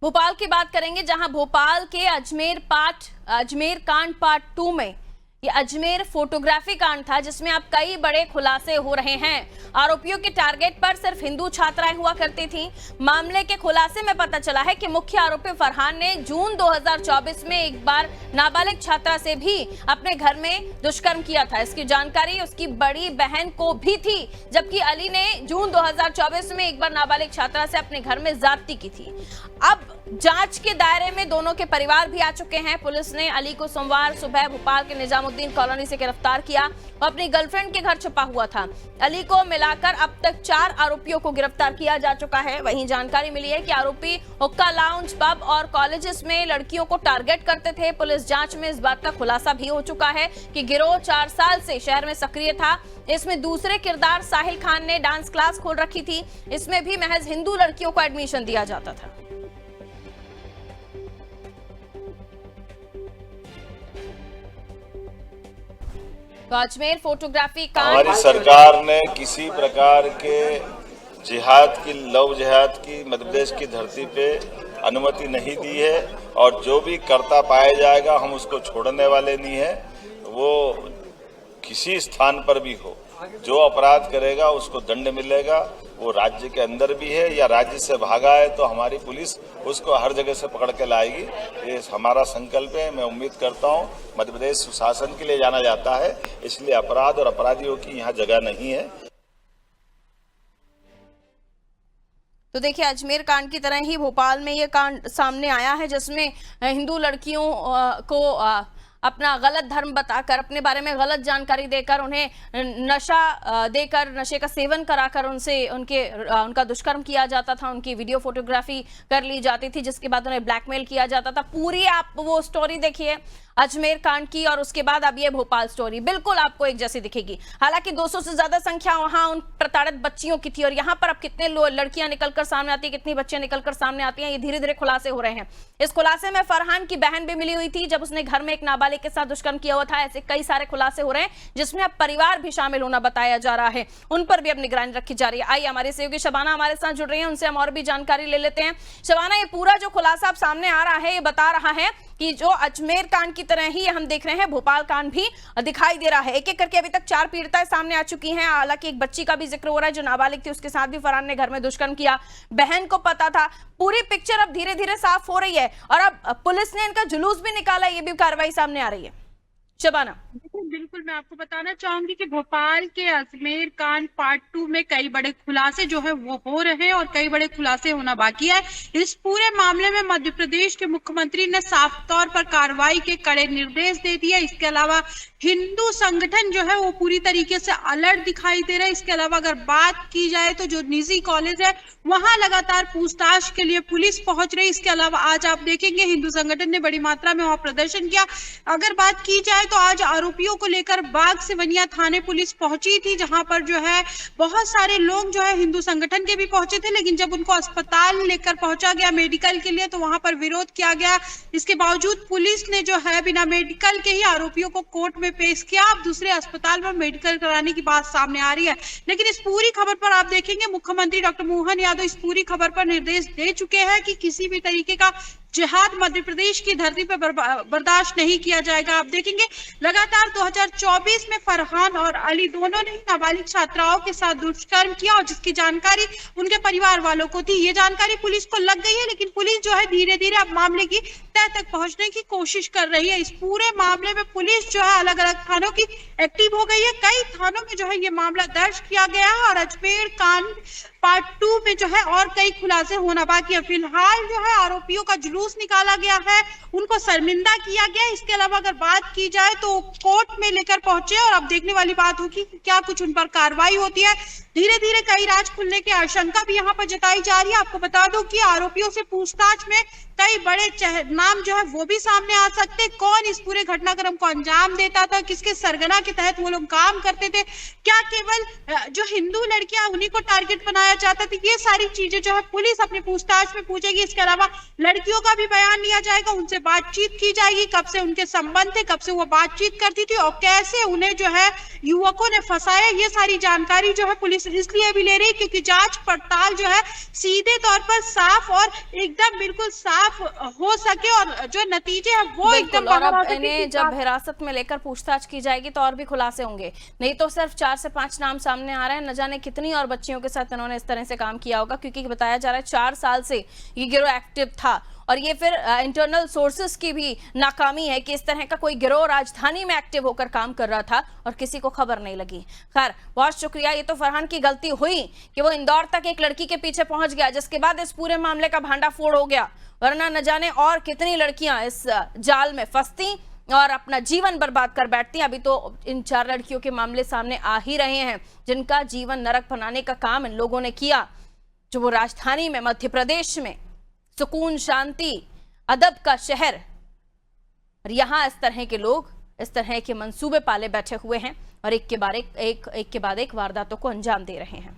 भोपाल की बात करेंगे, जहां भोपाल के अजमेर कांड पार्ट 2 में ये अजमेर फोटोग्राफी कांड था, जिसमें अब कई बड़े खुलासे हो रहे हैं। आरोपियों के टारगेट पर सिर्फ हिंदू छात्राएं हुआ करती थीं। मामले के खुलासे में पता चला है कि मुख्य आरोपी फरहान ने जून 2024 में एक बार नाबालिग छात्रा से भी अपने घर में दुष्कर्म किया था। इसकी जानकारी उसकी बड़ी बहन को भी थी, जबकि अली ने जून 2024 में एक बार नाबालिग छात्रा से अपने घर में ज्यादती की थी। अब जांच के दायरे में दोनों के परिवार भी आ चुके हैं। पुलिस ने अली को सोमवार सुबह भोपाल के निजामुद्दीन कॉलोनी से गिरफ्तार किया। वो अपनी गर्लफ्रेंड के घर छुपा हुआ था। अली को मिलाकर अब तक 4 आरोपियों को गिरफ्तार किया जा चुका है। वहीं जानकारी मिली है कि आरोपी हुक्का लाउंज, पब और कॉलेजेस में लड़कियों को टारगेट करते थे। पुलिस जांच में इस बात का खुलासा भी हो चुका है कि गिरोह 4 साल से शहर में सक्रिय था। इसमें दूसरे किरदार साहिल खान ने डांस क्लास खोल रखी थी। इसमें भी महज हिंदू लड़कियों को एडमिशन दिया जाता था। तो अजमेर फोटोग्राफी का हमारी सरकार ने किसी प्रकार के जिहाद की, लव जिहाद की मध्य प्रदेश की धरती पे अनुमति नहीं दी है, और जो भी करता पाया जाएगा हम उसको छोड़ने वाले नहीं है। वो किसी स्थान पर भी हो, जो अपराध करेगा उसको दंड मिलेगा। वो राज्य के अंदर भी है या राज्य से भागा है तो हमारी पुलिस उसको हर जगह से पकड़ के लाएगी। ये हमारा संकल्प है। मैं उम्मीद करता हूँ मध्य प्रदेश सुशासन के लिए जाना जाता है, इसलिए अपराध और अपराधियों की यहाँ जगह नहीं है। तो देखिए, अजमेर कांड की तरह ही भोपाल में ये कांड सामने आया है, जिसमें हिंदू लड़कियों को अपना गलत धर्म बताकर, अपने बारे में गलत जानकारी देकर, उन्हें नशा देकर, नशे का सेवन कराकर उनका दुष्कर्म किया जाता था। उनकी वीडियो फोटोग्राफी कर ली जाती थी, जिसके बाद उन्हें ब्लैकमेल किया जाता था। पूरी आप वो स्टोरी देखिए अजमेर कांड की, और उसके बाद अब ये भोपाल स्टोरी बिल्कुल आपको एक जैसी दिखेगी। हालांकि 200 से ज्यादा संख्या वहां उन प्रताड़ित बच्चियों की थी, और यहाँ पर अब कितने लड़कियां निकलकर सामने आती है, कितनी बच्चियां निकलकर सामने आती हैं, ये धीरे धीरे खुलासे हो रहे हैं। इस खुलासे में फरहान की बहन भी मिली हुई थी, जब उसने घर में एक नाबालिग के साथ दुष्कर्म किया हुआ था। ऐसे कई सारे खुलासे हो रहे हैं, जिसमें अब परिवार भी शामिल होना बताया जा रहा है। उन पर भी अब निगरानी रखी जा रही है। आइए, हमारे सहयोगी शबाना हमारे साथ जुड़ रही है, उनसे हम और भी जानकारी ले लेते हैं। शबाना, ये पूरा जो खुलासा अब सामने आ रहा है, ये बता रहा है कि जो अजमेर कांड की तरह ही हम देख रहे हैं, भोपाल कांड भी दिखाई दे रहा है। एक एक करके अभी तक 4 पीड़िताएं सामने आ चुकी हैं। हालांकि एक बच्ची का भी जिक्र हो रहा है जो नाबालिग थी, उसके साथ भी फरहान ने घर में दुष्कर्म किया। बहन को पता था। पूरी पिक्चर अब धीरे धीरे साफ हो रही है, और अब पुलिस ने इनका जुलूस भी निकाला, ये भी कार्रवाई सामने आ रही है। शबाना, बिल्कुल, मैं आपको बताना चाहूंगी कि भोपाल के अजमेर कांड पार्ट 2 में कई बड़े खुलासे जो है वो हो रहे हैं, और कई बड़े खुलासे होना बाकी है। इस पूरे मामले में मध्य प्रदेश के मुख्यमंत्री ने साफ तौर पर कार्रवाई के कड़े निर्देश दे दिए। इसके अलावा हिंदू संगठन जो है वो पूरी तरीके से अलर्ट दिखाई दे रहा है। इसके अलावा अगर बात की जाए तो जो निजी कॉलेज है वहां लगातार पूछताछ के लिए पुलिस पहुंच रही है। इसके अलावा आज आप देखेंगे हिंदू संगठन ने बड़ी मात्रा में वहां प्रदर्शन किया। अगर बात की जाए तो आज आरोपियों को लेकर बाग सिवनिया थाने पुलिस पहुंची थी, जहां पर जो है बहुत सारे लोग जो है हिंदू संगठन के भी पहुंचे थे, लेकिन जब उनको अस्पताल लेकर पहुंचा गया मेडिकल के लिए तो वहां पर विरोध किया गया। इसके बावजूद पुलिस ने जो है बिना मेडिकल के ही आरोपियों को कोर्ट में पेश किया। अब दूसरे अस्पताल में मेडिकल कराने की बात सामने आ रही है। लेकिन इस पूरी खबर पर आप देखेंगे मुख्यमंत्री डॉक्टर मोहन यादव इस पूरी खबर पर निर्देश दे चुके हैं कि किसी भी तरीके का जिहाद मध्य प्रदेश की धरती पर बर्दाश्त नहीं किया जाएगा। आप देखेंगे लगातार 2024 में फरहान और अली दोनों ने नाबालिग छात्राओं के साथ दुष्कर्म किया, और जिसकी जानकारी उनके परिवार वालों को थी। ये जानकारी पुलिस को लग गई है, लेकिन पुलिस जो है धीरे धीरे अब मामले की तह तक पहुंचने की कोशिश कर रही है। इस पूरे मामले में पुलिस जो है अलग अलग थानों की एक्टिव हो गई है। कई थानों में जो है ये मामला दर्ज किया गया है, और अजमेर कांड पार्ट 2 में जो है और कई खुलासे होना बाकी है। फिलहाल जो है आरोपियों का जुलूस निकाला गया है, उनको शर्मिंदा किया गया। इसके अलावा अगर बात की जाए तो कोर्ट में लेकर पहुंचे, और अब देखने वाली बात होगी कि क्या कुछ उन पर कार्रवाई होती है। धीरे धीरे कई राज खुलने की आशंका भी यहाँ पर जताई जा रही है। आपको बता दूं कि आरोपियों से पूछताछ में कई बड़े नाम जो है वो भी सामने आ सकते हैं। कौन इस पूरे घटनाक्रम को अंजाम देता था, किसके सरगना के तहत वो लोग काम करते थे, क्या केवल जो हिंदू लड़कियां उन्हीं को टारगेट बनाया जाता था, ये सारी चीजें जो है पुलिस अपनी पूछताछ में पूछेगी। इसके अलावा लड़कियों का भी बयान लिया जाएगा, उनसे बातचीत की जाएगी, कब से उनके संबंध थे, कब से वो बातचीत करती थी और कैसे उन्हें जो है युवकों ने फंसाया। ये सारी जानकारी जो है पुलिस इसलिए भी ले रही क्योंकि जांच पड़ताल जो है सीधे तौर पर साफ और एकदम बिल्कुल साफ हो सके और जो नतीजे हैं वो एकदम और बाहर आ अब सके। इन्हें जब हिरासत में लेकर पूछताछ की जाएगी तो और भी खुलासे होंगे, नहीं तो सिर्फ 4 से 5 नाम सामने आ रहे हैं। न जाने कितनी और बच्चियों के साथ इन्होंने इस तरह से काम किया होगा, क्योंकि बताया जा रहा है 4 साल से ये गिरोह एक्टिव था। और ये फिर इंटरनल सोर्सेस की भी नाकामी है कि इस तरह का कोई गिरोह राजधानी में एक्टिव होकर काम कर रहा था और किसी को खबर नहीं लगी। खैर, बहुत शुक्रिया। ये तो फरहान की गलती हुई कि वो इंदौर तक एक लड़की के पीछे पहुंच गया, जिसके बाद इस पूरे मामले का भांडाफोड़ हो गया, वरना न जाने और कितनी लड़कियां इस जाल में फंसती और अपना जीवन बर्बाद कर बैठती। अभी तो इन 4 लड़कियों के मामले सामने आ ही रहे हैं जिनका जीवन नरक बनाने का काम इन लोगों ने किया, जो वो राजधानी में मध्य प्रदेश में सुकून, शांति, अदब का शहर, और यहाँ इस तरह के लोग इस तरह के मंसूबे पाले बैठे हुए हैं और एक के बाद एक वारदातों को अंजाम दे रहे हैं।